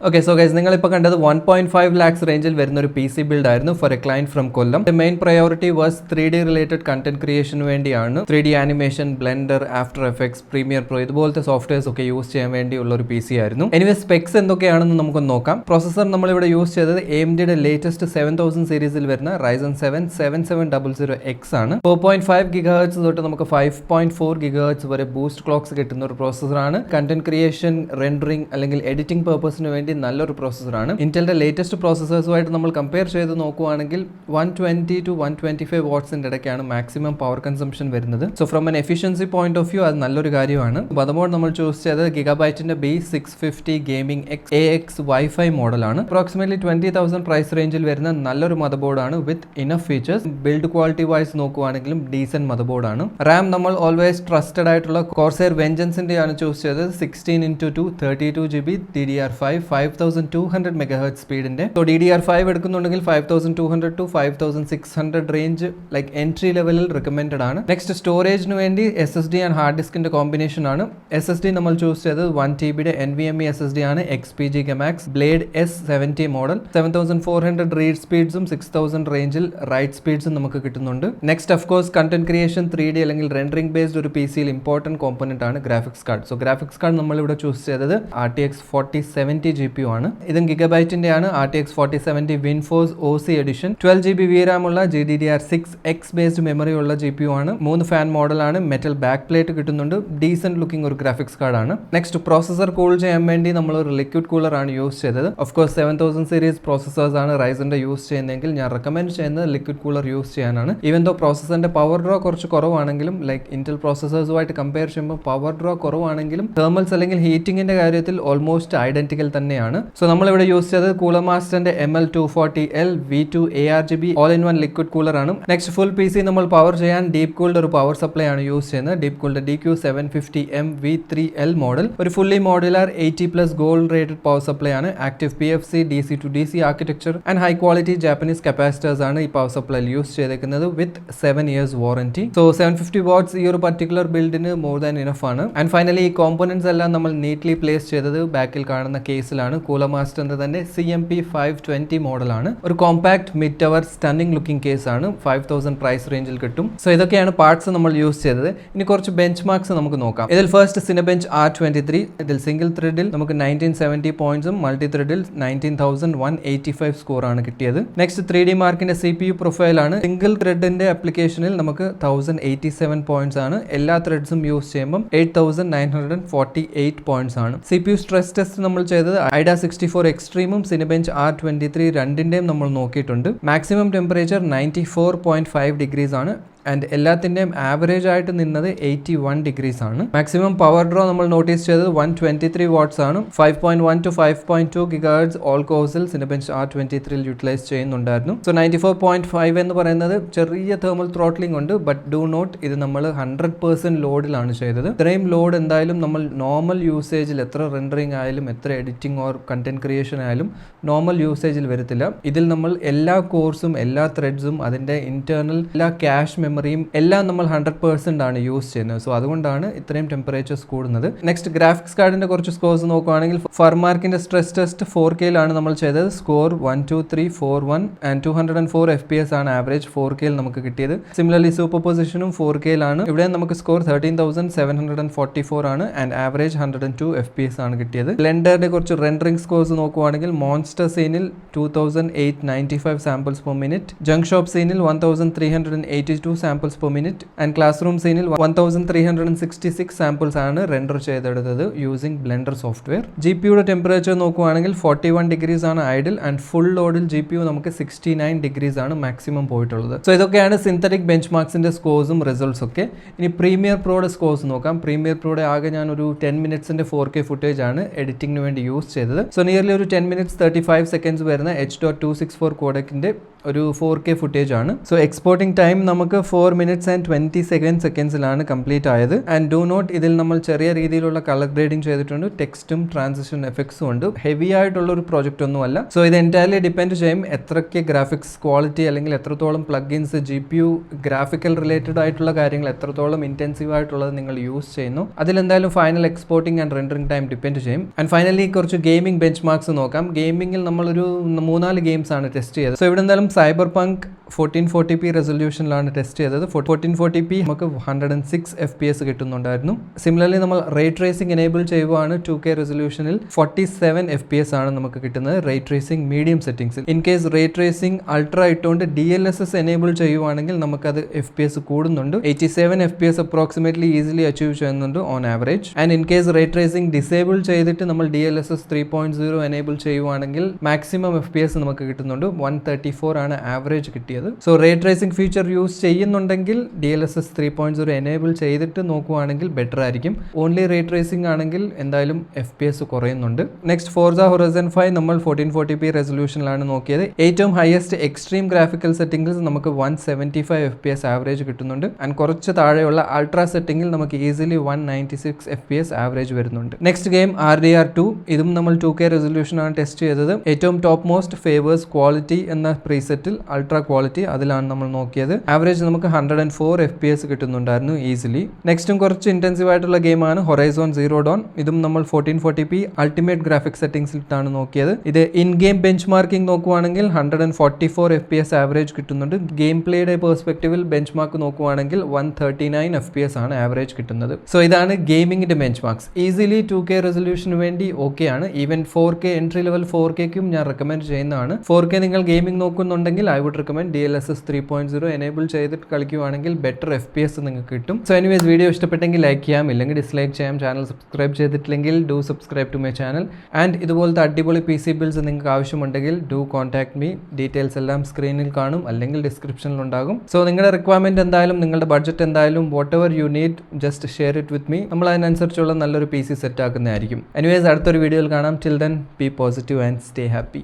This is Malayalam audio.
Okay, so guys, നിങ്ങളിപ്പോൾ കണ്ടത് 1.5 lakhs റേഞ്ചിൽ വരുന്ന ഒരു PC ബിൽഡ് ആയിരുന്നു for a client from Kollam. The main priority was 3D related content ക്രിയേഷന് വേണ്ടിയാണ്. 3D animation, blender, after effects, premiere pro ഇതുപോലത്തെ സോഫ്റ്റ്വെയർസ് ഒക്കെ യൂസ് ചെയ്യാൻ വേണ്ടിയുള്ള ഒരു PC ആയിരുന്നു. എനിവേ സ്പെക്സ് എന്തൊക്കെയാണെന്ന് നമുക്കൊന്ന് നോക്കാം. പ്രോസസർ നമ്മളിവിടെ യൂസ് ചെയ്തത് AMDയുടെ ലേറ്റസ്റ്റ് 7000 സീരീസിൽ വരുന്ന Ryzen 7 7700X ആണ്. 4.5 GHz തൊട്ട് നമുക്ക് 5.4 GHz വരെ ബൂസ്റ്റ് ക്ലോക്സ് കിട്ടുന്ന ഒരു പ്രോസസറാണ്. കണ്ടന്റ് ക്രിയേഷൻ, റെൻഡറിംഗ് അല്ലെങ്കിൽ എഡിറ്റിംഗ് പർപ്പസിന് വേണ്ടി നല്ലൊരു പ്രോസസറാണ്. ഇന്റലിന്റെ ലേറ്റസ്റ്റ് പ്രോസസേഴ്സുമായിട്ട് നമ്മൾ കമ്പയർ ചെയ്ത് നോക്കുവാണെങ്കിൽ 120 to 125 വാട്ട്സിന്റെ ഇടയ്ക്കാണ് മാക്സിമം പവർ കൺസംഷൻ വരുന്നത്. So from N efficiency point of view അത് നല്ലൊരു കാര്യമാണ്. മദർബോർഡ് നമ്മൾ ചൂസ് ചെയ്തത് ഗിഗാബൈറ്റിന്റെ B650 ഗെയിമിംഗ് AX Wi-Fi മോഡലാണ്. അപ്രോക്സിമേറ്റ്ലി 20,000 പ്രൈസ് റേഞ്ചിൽ വരുന്ന നല്ലൊരു മദർബോർഡാണ് with enough features. Build quality wise നോക്കുവാണെങ്കിലും ഡീസന്റ് മദർബോർഡാണ്. റാം നമ്മൾ ഓൾവേസ് ട്രസ്റ്റഡ് ആയിട്ടുള്ള കോർസെയർ വെഞ്ചൻസിന്റെ ആണ് ചൂസ് ചെയ്തത്. 16x2 32GB DDR5 5200 MHz സ്പീഡിന്റെ. So DDR5 എടുക്കുന്നുണ്ടെങ്കിൽ 5200 to 5600 റേഞ്ച് ലൈക്ക് എൻട്രി ലെവലിൽ റെക്കമെൻഡഡ് ആണ്. നെക്സ്റ്റ് സ്റ്റോറേജിന് വേണ്ടി SSD ആൻഡ് ഹാർഡ് ഡിസ്കിന്റെ കോമ്പിനേഷൻ ആണ്. SSD നമ്മൾ ചൂസ് ചെയ്തത് 1TBയുടെ NVMe SSD ആണ്. XPG Gemax Blade S70 മോഡൽ. 7400 റീഡ് സ്പീഡ്സും 6000 റേഞ്ചിൽ റൈറ്റ് സ്പീഡ്സും നമുക്ക് കിട്ടുന്നുണ്ട്. Next of course content creation 3D അല്ലെങ്കിൽ റെൻഡറിംഗ് ബേസ്ഡ് ഒരു PCയിൽ ഇമ്പോർട്ടന്റ് കോമ്പണന്റ് ആണ് graphics card. So graphics card നമ്മൾ ഇവിടെ ചൂസ് ചെയ്തത് RTX 4070 GPU ആണ്. ഇതും ഗിഗാബൈറ്റിന്റെ ആണ്. RTX 4070 WindForce OC edition. 12GB VRAM ഉള്ള GDDR6X ബേസ്ഡ് മെമ്മറി ഉള്ള GPU ആണ്. 3 ഫാൻ മോഡലാണ്. മെറ്റൽ ബാക്ക് പ്ലേറ്റ് കിട്ടുന്നുണ്ട്. ഡീസന്റ് ലുക്കിംഗ് ഒരു ഗ്രാഫിക്സ് കാർഡ് ആണ്. നെക്സ്റ്റ് പ്രോസസർ കൂൾ ചെയ്യാൻ വേണ്ടി നമ്മൾ ഒരു ലിക്വിഡ് കൂളർ ആണ് യൂസ് ചെയ്തത്. ഓഫ് കോഴ്സ് 7000 സീരീസ് പ്രോസസേഴ്സ് ആണ് റൈസന്റെ യൂസ് ചെയ്യുന്നതെങ്കിൽ ഞാൻ റെക്കമെൻഡ് ചെയ്യുന്നത് ലിക്വിഡ് കൂളർ യൂസ് ചെയ്യാനാണ്. ഈവൻ ദോ പ്രോസസറിന്റെ പവർ ഡ്രോ കുറച്ച് കുറവാണെങ്കിലും ലൈക്ക് ഇന്റൽ പ്രോസസേഴ്സുമായിട്ട് കമ്പയർ ചെയ്യുമ്പോൾ പവർ ഡ്രോ കുറവാണെങ്കിലും തെർമൽസ് അല്ലെങ്കിൽ ഹീറ്റിംഗിന്റെ കാര്യത്തിൽ ഓൾമോസ്റ്റ് ഐഡന്റിക്കൽ തന്നെയാണ്. സോ നമ്മളിവിടെ യൂസ് ചെയ്തത് cooler മാസ്റ്ററിന്റെ ML240L V2 ARGB all in one liquid cooler ആണ്. നെക്സ്റ്റ് ഫുൾ PC നമ്മൾ പവർ ചെയ്യാൻ ഡീപ് കൂൾഡ് ഒരു പവർ സപ്ലൈ ആണ് യൂസ് ചെയ്യുന്നത്. ഡീപ് കൂൾഡ് DQ750M V3L മോഡൽ. ഒരു fully modular 80+ gold rated power supply ആണ്. Active PFC DC to DC architecture and high quality Japanese capacitors ആണ് ഈ പവർ സപ്ലൈയിൽ യൂസ് ചെയ്തേക്കുന്നത് with 7 years warranty. So 750 watts ഈ ഒരു പർട്ടിക്കുലർ ബിൽഡിന് മോർ ദാൻ ഇനഫ് ആണ്. ആൻഡ് ഫൈനലി ഈ കോമ്പോണന്റ്സ് എല്ലാം നമ്മൾ നീറ്റ്ലി പ്ലേസ് ചെയ്തത് ബാക്കിൽ കാണുന്ന കേസിലാണ്. കൂളർ മാസ്റ്ററിന്റെ തന്നെ CMP 520 മോഡലാണ്. ഒരു compact mid tower stunning looking case ആണ്. 5000 പ്രൈസ് റേഞ്ചിൽ കിട്ടും. സോ ഇതൊക്കെയാണ് പാർട്സ് നമ്മൾ യൂസ് ചെയ്തത്. ഇനി കുറച്ച് ബെഞ്ച് മാർക്സ് നമുക്ക് നോക്കാം. ഇതിൽ ഫസ്റ്റ് Cinebench R23. ഇതിൽ സിംഗിൾ ത്രെഡിൽ നമുക്ക് 1970 പോയിന്റ്സും മൾട്ടി ത്രെഡിൽ 19185 സ്കോർ ആണ് കിട്ടിയത്. നെക്സ്റ്റ് 3D മാർക്കിന്റെ CPU പ്രൊഫൈൽ ആണ്. സിംഗിൾ ത്രെഡിന്റെ ആപ്ലിക്കേഷനിൽ നമുക്ക് 1087 പോയിന്റ്സ് ആണ്. എല്ലാ ത്രെഡ്സും യൂസ് ചെയ്യുമ്പോൾ 8948 പോയിന്റ്സ് ആണ്. CPU സ്ട്രെസ് ടെസ്റ്റ് നമ്മൾ ചെയ്തത് IDA 64 എക്സ്ട്രീമും Cinebench R23 രണ്ടിന്റെയും നമ്മൾ നോക്കിയിട്ടുണ്ട്. മാക്സിമം ടെമ്പറേച്ചർ 94.5 ഡിഗ്രീസ് ആണ്. ആൻഡ് എല്ലാത്തിൻ്റെയും ആവറേജ് ആയിട്ട് നിന്നത് 81 ഡിഗ്രീസ് ആണ്. മാക്സിമം പവർ ഡ്രോ നമ്മൾ നോട്ടീസ് ചെയ്തത് 123 വാട്ട്സ് ആണ്. 5.1 to 5.2 GHz ഓൾ കോഴ്സിൽ Cinebench R23 യൂട്ടിലൈസ് ചെയ്യുന്നുണ്ടായിരുന്നു. സോ 94.5 എന്ന് പറയുന്നത് ചെറിയ തെർമൽ ത്രോട്ട്ലിംഗ് ഉണ്ട്. ബട്ട് ഡു നോട്ട് ഇത് നമ്മൾ 100% ലോഡിലാണ് ചെയ്തത്. ഇത്രയും ലോഡ് എന്തായാലും നമ്മൾ നോർമൽ യൂസേജിൽ എത്ര റെൻഡറിങ് ആയാലും എത്ര എഡിറ്റിംഗ് ഓർ കണ്ടന്റ് ക്രിയേഷൻ ആയാലും നോർമൽ യൂസേജിൽ വരത്തില്ല. ഇതിൽ നമ്മൾ എല്ലാ കോഴ്സും എല്ലാ ത്രെഡ്സും അതിൻ്റെ ഇന്റേണൽ എല്ലാ ക്യാഷ് മെമ്മറി മെമ്മറിയും എല്ലാം നമ്മൾ 100% ആണ് യൂസ് ചെയ്യുന്നത്. സോ അതുകൊണ്ടാണ് ഇത്രയും ടെമ്പറേച്ചേഴ്സ് കൂടുന്നത്. നെക്സ്റ്റ് ഗ്രാഫിക്സ് കാർഡിന്റെ കുറച്ച് സ്കോർസ് നോക്കുകയാണെങ്കിൽ ഫർമാർക്കിന്റെ സ്ട്രെസ് ടെസ്റ്റ് 4Kയിലാണ് നമ്മൾ ചെയ്തത്. സ്കോർ 12341 ആൻഡ് 204 FPS ആണ് ആവറേജ് 4Kയിൽ നമുക്ക് കിട്ടിയത്. സിമിലർലി സൂപ്പർ പൊസിഷനും 4Kയിലാണ്. ഇവിടെ നമുക്ക് സ്കോർ 13744 ആണ് ആൻഡ് ആവറേജ് 102 FPS ആണ് കിട്ടിയത്. ബ്ലെൻഡറിന്റെ കുറച്ച് റെൻഡറിംഗ് സ്കോർസ് നോക്കുകയാണെങ്കിൽ മോൺസ്റ്റർ സീനിൽ 2895 samples per minute, junk shop സീനിൽ 1382 samples per minute and classroom സീനിൽ 1366 സാമ്പിൾസ് ആണ് റെൻഡർ ചെയ്തെടുത്തത് യൂസിംഗ് ബ്ലെൻഡർ സോഫ്റ്റ്വെയർ. GPUയുടെ ടെമ്പറേച്ചർ നോക്കുകയാണെങ്കിൽ 41 ഡിഗ്രീസ് ആണ് ഐഡിൽ ആൻഡ് ഫുൾ ലോഡിൽ GPU നമുക്ക് 69 ഡിഗ്രീസ് ആണ് മാക്സിമം പോയിട്ടുള്ളത്. സോ ഇതൊക്കെയാണ് സിന്തറ്റിക് ബെഞ്ച് മാർക്സിന്റെ സ്കോർസും റിസൾട്ട്സ് ഒക്കെ. ഇനി പ്രീമിയർ പ്രോയുടെ സ്കോർസ് നോക്കാം. പ്രീമിയർ പ്രോയുടെ ആകെ ഞാൻ ഒരു 10 മിനിറ്റ്സിന്റെ 4K ഫുട്ടേജ് ആണ് എഡിറ്റിംഗിന് വേണ്ടി യൂസ് ചെയ്തത്. സോ നിയർലി ഒരു 10 മിനിറ്റ്സ് 35 സെക്കൻഡ്സ് വരുന്ന H.264 കോഡക്കിന്റെ ഒരു 4K ഫുട്ടേജ് ആണ്. സോ എക്സ്പോർട്ടിംഗ് ടൈം നമുക്ക് 4 മിനിറ്റ്സ് ആൻഡ് 27 സെക്കൻഡ്സിലാണ് കംപ്ലീറ്റ് ആയത്. ആൻഡ് ഡു നോട്ട് ഇതിൽ നമ്മൾ ചെറിയ രീതിയിലുള്ള കളർ ഗ്രേഡിംഗ് ചെയ്തിട്ടുണ്ട്. ടെക്സ്റ്റും ട്രാൻസിഷൻ എഫക്ട്സും ഉണ്ട്. ഹെവി ആയിട്ടുള്ള ഒരു പ്രോജക്റ്റ് ഒന്നുമല്ല. സോ ഇത് എൻറ്റയർലി ഡിപ്പെൻഡ് ചെയ്യും എത്രയ്ക്ക് ഗ്രാഫിക്സ് ക്വാളിറ്റി അല്ലെങ്കിൽ എത്രത്തോളം പ്ലഗിൻസ് GPU ഗ്രാഫിക്കൽ റിലേറ്റഡ് ആയിട്ടുള്ള കാര്യങ്ങൾ എത്രത്തോളം ഇന്റൻസീവ് ആയിട്ടുള്ളത് നിങ്ങൾ യൂസ് ചെയ്യുന്നു. അതിലെന്തായാലും final exporting and rendering time depend ചെയ്യും. ആൻഡ് ഫൈനലി കുറച്ച് ഗെയിമിംഗ് ബെഞ്ച് മാർക്സ് നോക്കാം. ഗെയിമിംഗിൽ നമ്മളൊരു 3-4 ഗെയിംസ് ആണ് ടെസ്റ്റ് ചെയ്തത്. സോ ഇവിടെ എന്തായാലും Cyberpunk 1440p റെസൊല്യൂഷനിലാണ് ടെസ്റ്റ് ചെയ്തത്. 1440p നമുക്ക് 106 FPS കിട്ടുന്നുണ്ടായിരുന്നു. സിമിലർലി നമ്മൾ റേ ട്രേസിംഗ് എനേബിൾ ചെയ്യുവാണ് 2K റെസൊല്യൂഷനിൽ 47 FPS ആണ് നമുക്ക് കിട്ടുന്നത് റേ ട്രേസിംഗ് മീഡിയം സെറ്റിംഗ്സിൽ. In case ray tracing ultra ഇട്ടുകൊണ്ട് DLSS എനേബിൾ ചെയ്യുവാണെങ്കിൽ നമുക്കത് FPS കൂടുന്നുണ്ട്. 87 FPS അപ്രോക്സിമേറ്റ്ലി ഈസിലി അച്ചീവ് ചെയ്യുന്നുണ്ട് on average. And in case ray tracing disable ചെയ്തിട്ട് നമ്മൾ DLSS 3.0 എനേബിൾ ചെയ്യുവാണെങ്കിൽ മാക്സിമം FPS നമുക്ക് കിട്ടുന്നുണ്ട്. 134 ആണ് ആവറേജ് കിട്ടിയത്. So ray tracing feature use ചെയ്യുന്നുണ്ടെങ്കിൽ DLSS 3.0 എനേബിൾ ചെയ്തിട്ട് നോക്കുവാണെങ്കിൽ ബെറ്റർ ആയിരിക്കും. ഓൺലി റേ ട്രേസിംഗ് ആണെങ്കിൽ എന്തായാലും FPS കുറയുന്നുണ്ട്. നെക്സ്റ്റ് Forza Horizon 5 നമ്മൾ 1440p റെസൊല്യൂഷനിലാണ് നോക്കിയത്. ഏറ്റവും ഹയസ്റ്റ് എക്സ്ട്രീം ഗ്രാഫിക്കൽ സെറ്റിംഗ്സ് നമുക്ക് 175 FPS ആവറേജ് കിട്ടുന്നുണ്ട്. ആൻഡ് കുറച്ച് താഴെയുള്ള അൾട്രാ സെറ്റിംഗിൽ നമുക്ക് ഈസിലി 196 FPS ആവറേജ് വരുന്നുണ്ട്. Next game RDR2. ഇതും നമ്മൾ 2K റെസൊല്യൂഷനാണ് ടെസ്റ്റ് ചെയ്തത്. ഏറ്റവും ടോപ്പ് മോസ്റ്റ് ഫേവേഴ്സ് ക്വാളിറ്റി എന്ന പ്രീസെറ്റിൽ അൾട്രാ ക്വാളിറ്റി അതിലാണ് നമ്മൾ നോക്കിയത്. ആവറേജ് നമുക്ക് 104 FPS കിട്ടുന്നുണ്ടായിരുന്നു ഈസിലി. നെക്സ്റ്റും കുറച്ച് ഇന്റൻസീവ് ആയിട്ടുള്ള ഗെയിമാണ് Horizon Zero Dawn. ഇതും നമ്മൾ 1440p അൾട്ടിമേറ്റ് ഗ്രാഫിക്സ് സെറ്റിംഗ്സിലാണ് നോക്കിയത്. ഇത് ഇൻ ഗെയിം ബെഞ്ച് മാർക്കിംഗ് നോക്കുവാണെങ്കിൽ 144 FPS ആവറേജ് കിട്ടുന്നുണ്ട്. ഗെയിം പ്ലേയുടെ പെർസ്പെക്റ്റീവിൽ ബെഞ്ച് മാർക്ക് നോക്കുവാണെങ്കിൽ 139 FPS ആണ് ആവറേജ് കിട്ടുന്നത്. സോ ഇതാണ് ഗെയിമിംഗിന്റെ bench marks. Easily 2K resolution വേണ്ടി ഓക്കെ ആണ്. ഈവൻ 4K എൻട്രി ലെവൽ 4Kക്കും ഞാൻ റെക്കമെൻഡ് ചെയ്യുന്നതാണ്. 4K നിങ്ങൾ ഗെയിമിംഗ് നോക്കുന്നുണ്ടെങ്കിൽ I would recommend DLSS 3.0 enable ചെയ്തിട്ട് കളിക്കുവാണെങ്കിൽ ബെറ്റർ FPS നിങ്ങൾക്ക് കിട്ടും. സോ എനിവേസ് വീഡിയോ ഇഷ്ടപ്പെട്ടെങ്കിൽ ലൈക്ക് ചെയ്യാം, ഇല്ലെങ്കിൽ ഡിസ്ലൈക്ക് ചെയ്യാം. ചാനൽ സബ്സ്ക്രൈബ് ചെയ്തിട്ടില്ലെങ്കിൽ do subscribe to my channel. And ഇതുപോലത്തെ അടിപൊളി PC ബിൽഡ്സ് നിങ്ങൾക്ക് ആവശ്യമുണ്ടെങ്കിൽ ഡു കോൺടാക്ട് മീ. ഡീറ്റെയിൽസ് എല്ലാം സ്ക്രീനിൽ കാണും അല്ലെങ്കിൽ ഡിസ്ക്രിപ്ഷനിൽ ഉണ്ടാകും. സോ നിങ്ങളുടെ റിക്വയർമെന്റ് എന്തായാലും നിങ്ങളുടെ ബഡ്ജറ്റ് എന്തായാലും what ever you need just share it with me. നമ്മൾ അതിനനുസരിച്ചുള്ള നല്ലൊരു PC സെറ്റ് ആക്കുന്നതായിരിക്കും. എനിവേസ് അടുത്തൊരു വീഡിയോയിൽ കാണാം. Till then B positive and stay happy.